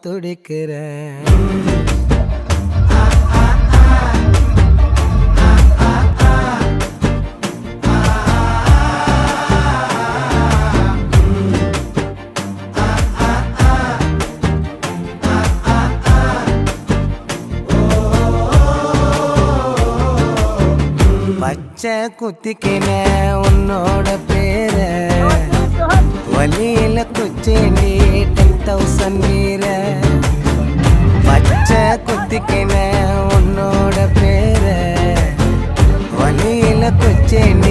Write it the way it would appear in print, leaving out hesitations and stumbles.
துடிக்கிறேன். பச்சை குத்திக்கின உன்னோட பேர வலியில குச்சேண்டி 10,000 வீர. பச்சை குத்திக்கின உன்னோட பேர வலியில குச்சேண்டி